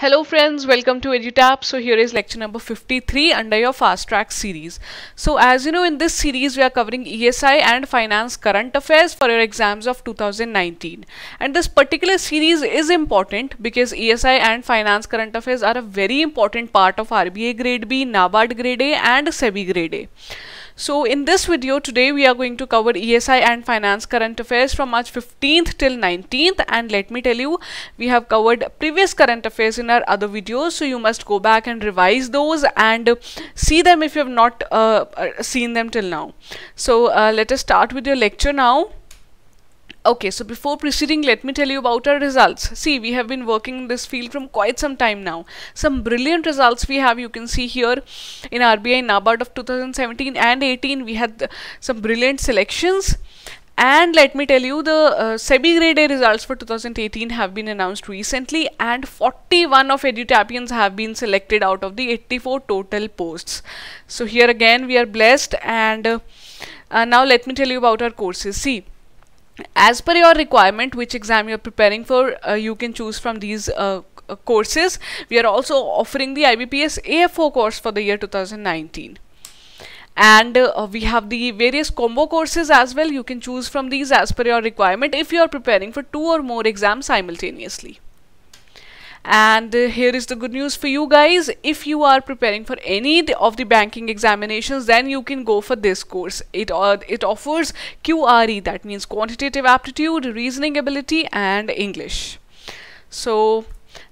Hello friends, welcome to EduTap. So here is lecture number 53 under your fast track series. So as you know, in this series we are covering ESI and Finance current affairs for your exams of 2019. And this particular series is important because ESI and Finance current affairs are a very important part of RBI Gr B, NABARD Gr A and SEBI Gr A. So in this video today we are going to cover ESI and Finance current affairs from March 15th till 19th, and let me tell you, we have covered previous current affairs in our other videos, so you must go back and revise those and see them if you have not seen them till now. So let us start with your lecture now. Okay, so before proceeding, let me tell you about our results. See, we have been working in this field from quite some time now. Some brilliant results we have, you can see here in RBI NABARD of 2017 and 18. We had some brilliant selections. And let me tell you, the SEBI Gr A results for 2018 have been announced recently, and 41 of EduTapians have been selected out of the 84 total posts. So here again we are blessed, and now let me tell you about our courses. See, as per your requirement, which exam you are preparing for, you can choose from these courses. We are also offering the IBPS AFO course for the year 2019. And we have the various combo courses as well. You can choose from these as per your requirement if you are preparing for 2 or more exams simultaneously. And here is the good news for you guys. If you are preparing for any of the banking examinations, then you can go for this course. It offers QRE, that means quantitative aptitude, reasoning ability and English. So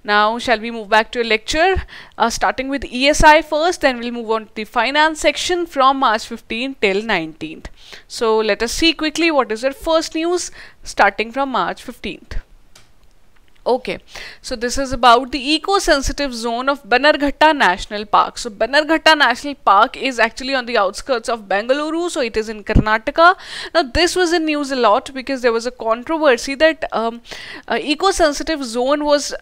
now shall we move back to a lecture, starting with ESI first, then we'll move on to the finance section from March 15 till 19th. So let us see quickly what is our first news starting from March 15th. Okay, so this is about the eco-sensitive zone of Bannerghatta National Park. So Bannerghatta National Park is actually on the outskirts of Bengaluru, so it is in Karnataka. Now this was in news a lot because there was a controversy that eco-sensitive zone was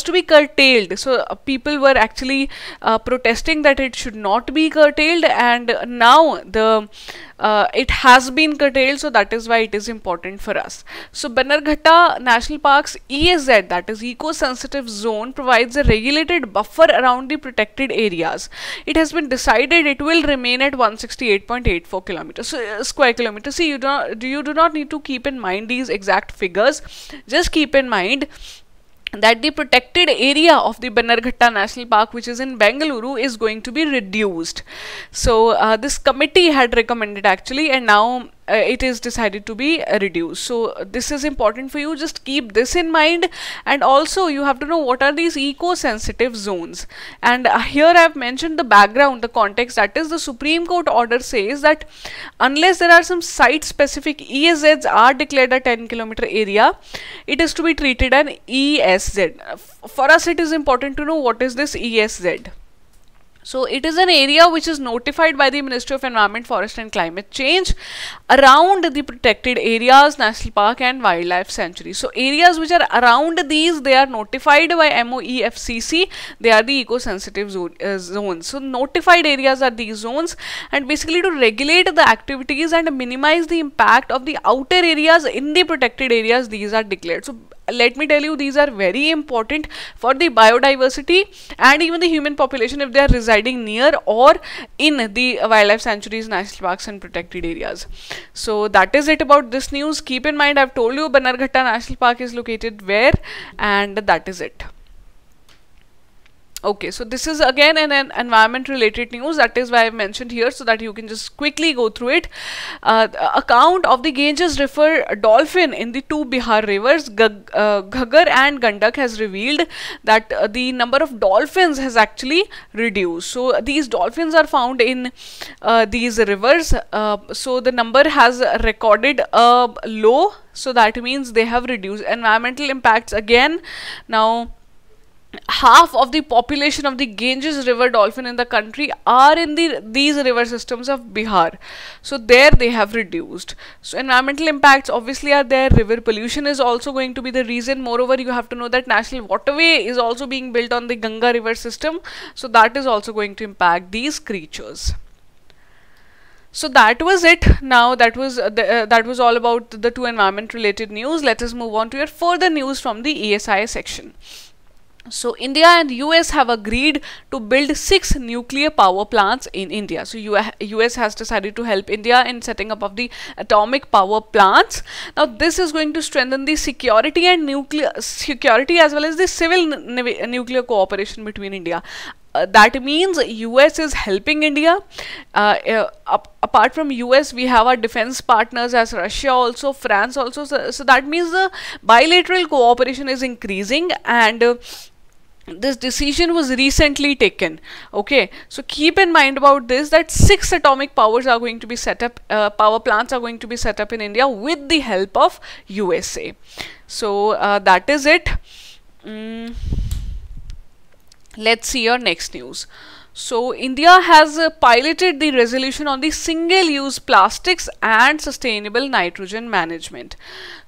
to be curtailed. So people were actually protesting that it should not be curtailed, and now it has been curtailed, so that is why it is important for us. So Bannerghatta National Park's ESZ, that is eco-sensitive zone, provides a regulated buffer around the protected areas. It has been decided it will remain at 168.84 kilometers, square kilometers. See, you do not need to keep in mind these exact figures. Just keep in mind that the protected area of the Bannerghatta National Park, which is in Bengaluru, is going to be reduced. So this committee had recommended actually, and now it is decided to be reduced. So this is important for you. Just keep this in mind, and also you have to know what are these eco-sensitive zones. And here I have mentioned the background, the context, that is the Supreme Court order says that unless there are some site-specific ESZs are declared a 10-kilometer area, it is to be treated an ESZ. For us it is important to know what is this ESZ. So it is an area which is notified by the Ministry of Environment, Forest and Climate Change around the protected areas, National Park and Wildlife Sanctuary. So areas which are around these, they are notified by MOEFCC. They are the eco-sensitive zones. So notified areas are these zones, and basically to regulate the activities and minimize the impact of the outer areas in the protected areas, these are declared. So let me tell you, these are very important for the biodiversity and even the human population if they are residing near or in the wildlife sanctuaries, national parks and protected areas. So that is it about this news. Keep in mind, I've told you Bannerghatta National Park is located where, and that is it. Okay, so this is again an environment related news, that is why I've mentioned here, so that you can just quickly go through it. Account of the Ganges River dolphin in the 2 Bihar rivers, Ghaggar and Gandak, has revealed that the number of dolphins has actually reduced. So these dolphins are found in these rivers, so the number has recorded a low, so that means they have reduced. Environmental impacts again. Now half of the population of the Ganges River dolphin in the country are in these river systems of Bihar. So there they have reduced. So environmental impacts obviously are there. River pollution is also going to be the reason. Moreover, you have to know that national waterway is also being built on the Ganga river system. So that is also going to impact these creatures. So that was it. Now that was all about the 2 environment related news. Let us move on to your further news from the ESI section. So India and US have agreed to build 6 nuclear power plants in India. So US has decided to help India in setting up of the atomic power plants. Now this is going to strengthen the security and nuclear security as well as the civil nuclear cooperation between India. That means US is helping India. Apart from US, we have our defense partners as Russia also, France also. So that means the bilateral cooperation is increasing, and this decision was recently taken. Okay, so keep in mind about this, that 6 atomic powers are going to be set up, power plants are going to be set up in India with the help of USA. So that is it. Let's see your next news. So India has piloted the resolution on the single-use plastics and sustainable nitrogen management.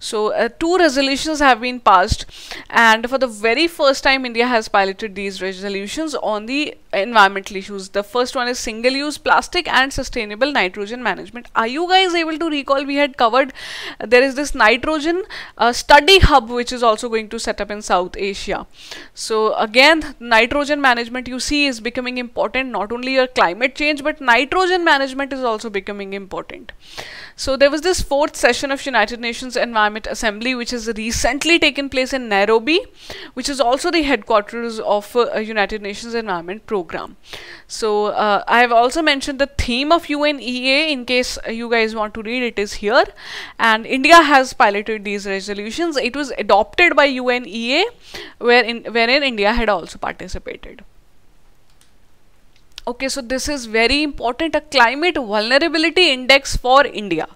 So 2 resolutions have been passed, and for the very first time India has piloted these resolutions on the environmental issues. The first one is single-use plastic and sustainable nitrogen management. Are you guys able to recall we had covered there is this nitrogen study hub which is also going to set up in South Asia. So again, nitrogen management you see is becoming important. Not only your climate change, but nitrogen management is also becoming important. So there was this 4th session of United Nations Environment Assembly which has recently taken place in Nairobi, which is also the headquarters of United Nations Environment Program. So I have also mentioned the theme of UNEA in case you guys want to read, it is here, and India has piloted these resolutions. It was adopted by UNEA wherein India had also participated. Okay, so this is very important, a climate vulnerability index for India.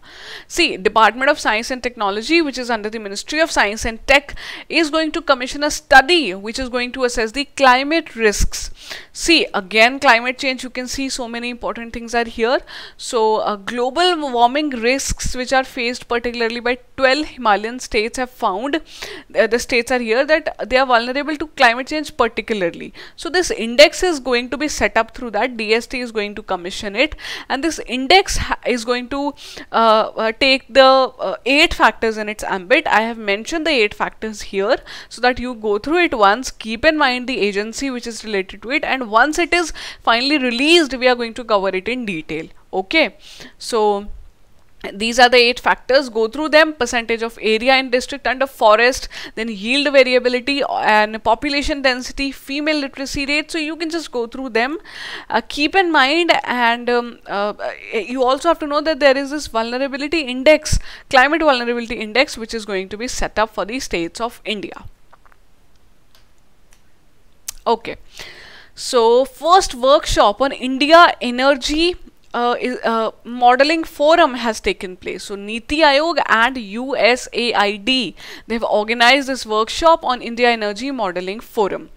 See, Department of Science and Technology, which is under the Ministry of Science and Tech, is going to commission a study which is going to assess the climate risks. See, again, climate change, you can see so many important things are here. So global warming risks which are faced particularly by 12 Himalayan states have found, the states are here, that they are vulnerable to climate change particularly. So this index is going to be set up through that. DST is going to commission it, and this index is going to take the 8 factors in its ambit. I have mentioned the 8 factors here so that you go through it once, keep in mind the agency which is related to it, and once it is finally released we are going to cover it in detail. Okay, so these are the 8 factors, go through them: percentage of area in district under forest, then yield variability and population density, female literacy rate. So you can just go through them, keep in mind, and you also have to know that there is this vulnerability index, climate vulnerability index, which is going to be set up for the states of India. Okay, so first workshop on India Energy modeling forum has taken place. So Niti Aayog and USAID, they have organized this workshop on India Energy Modeling Forum.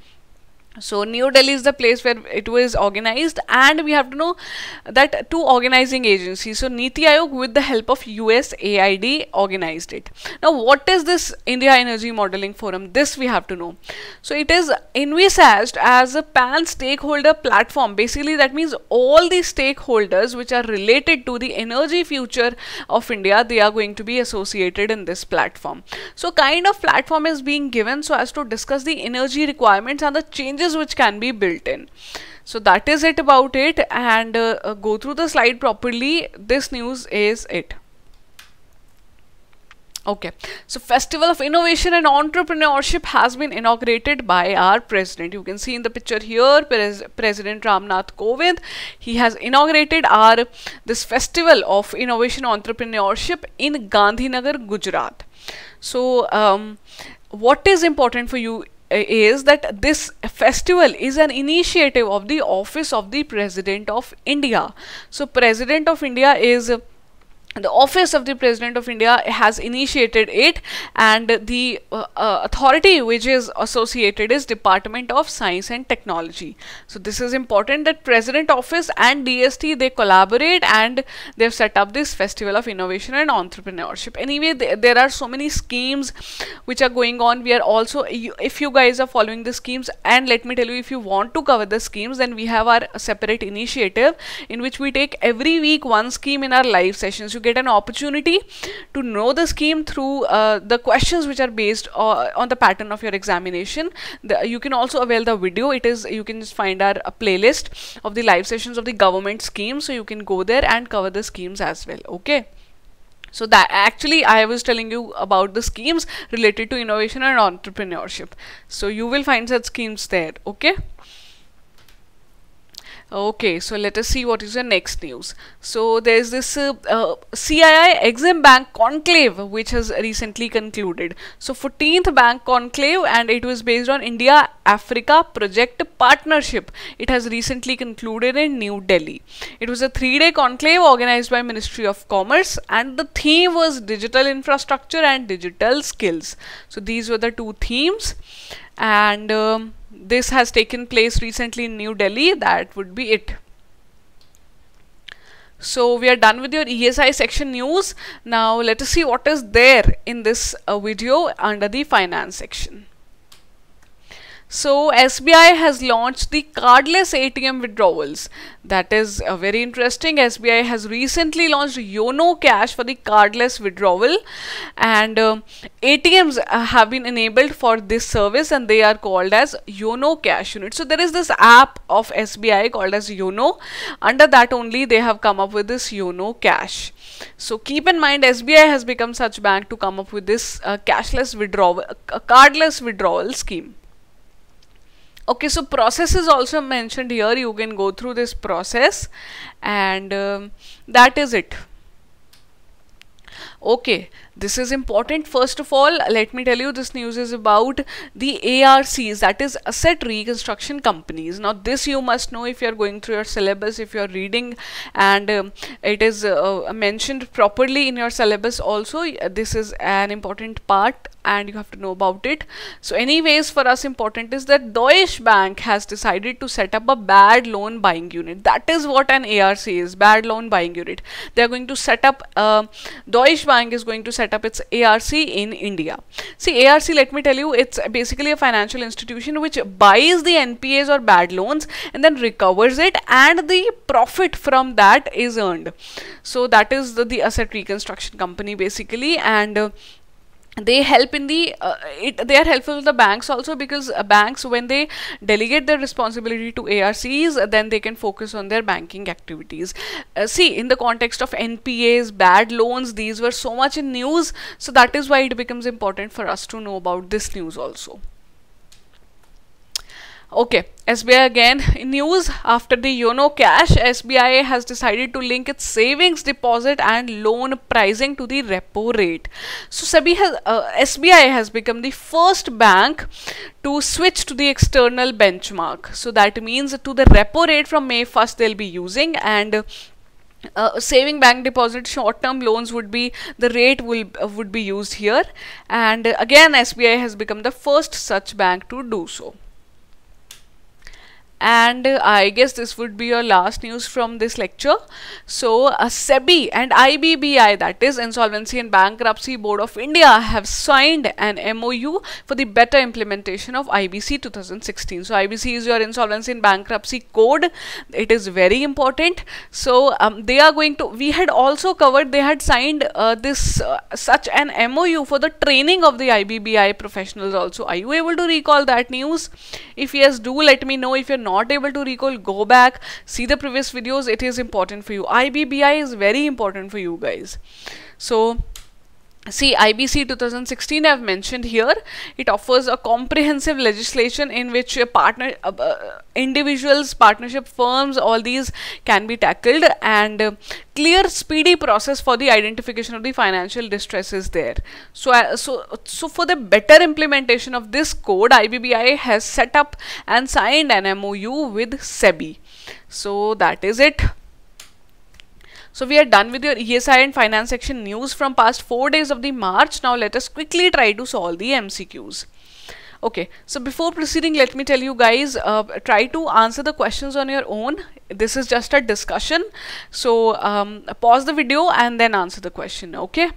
So New Delhi is the place where it was organized, and we have to know that 2 organizing agencies. So Niti Aayog with the help of USAID organized it. Now what is this India Energy Modeling Forum? This we have to know. So it is envisaged as a pan-stakeholder platform. Basically that means all the stakeholders which are related to the energy future of India, they are going to be associated in this platform. So kind of platform is being given so as to discuss the energy requirements and the changes which can be built in. So that is it about it, and go through the slide properly. This news is it. Okay, so Festival of Innovation and Entrepreneurship has been inaugurated by our president. You can see in the picture here, President Ramnath Kovind. He has inaugurated this Festival of Innovation and Entrepreneurship in Gandhinagar, Gujarat. So what is important for you is that this festival is an initiative of the Office of the President of India. So President of India is the Office of the President of India has initiated it, and the authority which is associated is Department of Science and Technology. So this is important that President Office and DST, they collaborate, and they've set up this Festival of Innovation and Entrepreneurship. Anyway, there are so many schemes which are going on. We are also, if you guys are following the schemes, and let me tell you, if you want to cover the schemes, then we have our separate initiative in which we take every week one scheme in our live sessions. You get an opportunity to know the scheme through the questions which are based on the pattern of your examination. You can also avail the video. You can just find our playlist of the live sessions of the government schemes, so you can go there and cover the schemes as well. Okay. So that actually I was telling you about the schemes related to innovation and entrepreneurship. So you will find such schemes there. Okay. Okay, so let us see what is the next news. So there is this CII-EXIM Bank Conclave which has recently concluded. So 14th Bank Conclave, and it was based on India-Africa Project Partnership. It has recently concluded in New Delhi. It was a 3-day conclave organized by Ministry of Commerce, and the theme was digital infrastructure and digital skills. So these were the two themes, and this has taken place recently in New Delhi. That would be it. So we are done with your ESI section news. Now let us see what is there in this video under the finance section. So SBI has launched the cardless ATM withdrawals. That is very interesting. SBI has recently launched YONO Cash for the cardless withdrawal, and ATMs have been enabled for this service, and they are called as YONO Cash units. So there is this app of SBI called as YONO. Under that only they have come up with this YONO Cash. So keep in mind, SBI has become such bank to come up with this cashless withdrawal, cardless withdrawal scheme. Okay, so process is also mentioned here. You can go through this process, and that is it. Okay, this is important. First of all, let me tell you, this news is about the ARCs, that is Asset Reconstruction Companies. Now this you must know if you are going through your syllabus, if you are reading, and it is mentioned properly in your syllabus also. This is an important part and you have to know about it. So anyways, for us important is that Deutsche Bank has decided to set up a bad loan buying unit. That is what an ARC is, bad loan buying unit. They are going to set up, Deutsche Bank is going to set up its ARC in India. See, ARC, let me tell you, it's basically a financial institution which buys the NPAs or bad loans and then recovers it, and the profit from that is earned. So that is the Asset Reconstruction Company basically, and they help in the they are helpful to the banks also, because banks, when they delegate their responsibility to ARCs, then they can focus on their banking activities. See, in the context of NPAs, bad loans, these were so much in news, so that is why it becomes important for us to know about this news also. Okay, SBI again in news. After the YONO Cash, SBI has decided to link its savings, deposit and loan pricing to the repo rate. So SBI has become the first bank to switch to the external benchmark. So that means to the repo rate from May 1st they'll be using, and saving, bank deposit, short-term loans would be the rate would be used here. And again, SBI has become the first such bank to do so. And I guess this would be your last news from this lecture. So SEBI and IBBI, that is Insolvency and Bankruptcy Board of India, have signed an MOU for the better implementation of IBC 2016. So IBC is your Insolvency and Bankruptcy Code. It is very important. So they are going to, we had also covered, they had signed such an MOU for the training of the IBBI professionals also. Are you able to recall that news? If yes, do let me know. If you're not able to recall, go back, see the previous videos. It is important for you. IBBI is very important for you guys. So see, IBC 2016 I have mentioned here. It offers a comprehensive legislation in which individuals, partnership firms, all these can be tackled, and clear, speedy process for the identification of the financial distress is there. So for the better implementation of this code, IBBI has set up and signed an MOU with SEBI. So that is it. So we are done with your ESI and Finance section news from past 4 days of the March. Now let us quickly try to solve the MCQs. Okay, so before proceeding, let me tell you guys, try to answer the questions on your own. This is just a discussion. So pause the video and then answer the question, okay?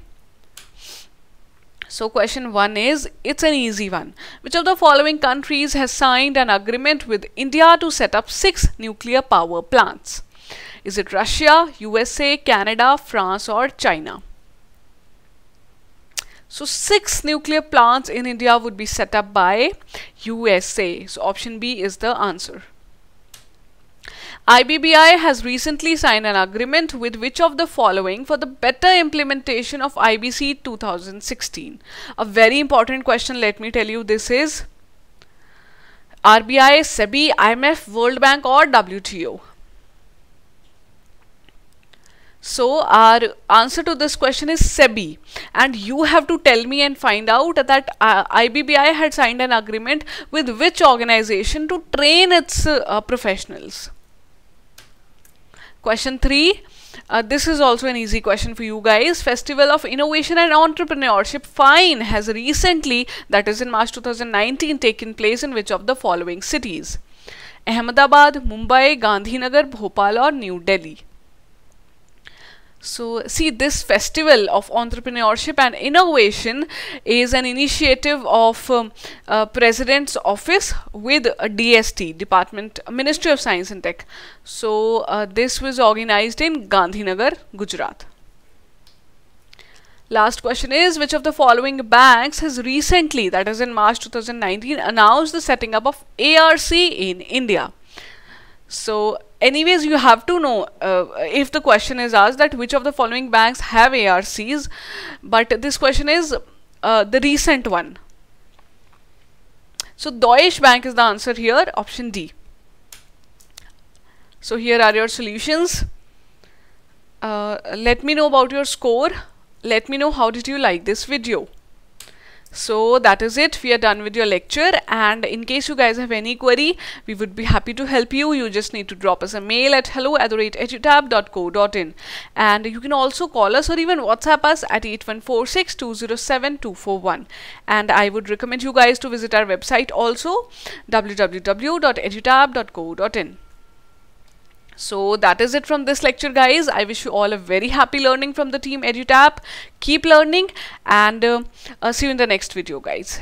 So question 1 is, it's an easy one. Which of the following countries has signed an agreement with India to set up 6 nuclear power plants? Is it Russia, USA, Canada, France or China? So 6 nuclear plants in India would be set up by USA. So option B is the answer. IBBI has recently signed an agreement with which of the following for the better implementation of IBC 2016? A very important question, let me tell you. This is RBI, SEBI, IMF, World Bank or WTO? So our answer to this question is SEBI, and you have to tell me and find out that IBBI had signed an agreement with which organization to train its professionals. Question 3. This is also an easy question for you guys. Festival of Innovation and Entrepreneurship FINE has recently, that is in March 2019, taken place in which of the following cities? Ahmedabad, Mumbai, Gandhinagar, Bhopal or New Delhi? So see, this festival of entrepreneurship and innovation is an initiative of President's Office with DST, Department Ministry of Science and Tech. So this was organized in Gandhinagar, Gujarat. Last question is, which of the following banks has recently, that is in March 2019, announced the setting up of ARC in India? So anyways, you have to know if the question is asked that which of the following banks have ARCs, but this question is the recent one. So Deutsche Bank is the answer here, option D. So here are your solutions. Let me know about your score. Let me know how did you like this video. So that is it. We are done with your lecture, and in case you guys have any query, we would be happy to help you. You just need to drop us a mail at hello@edutap.co.in, and you can also call us or even WhatsApp us at 8146207241. And I would recommend you guys to visit our website also, www.edutap.co.in. So that is it from this lecture, guys. I wish you all a very happy learning from the team EduTap. Keep learning, and see you in the next video, guys.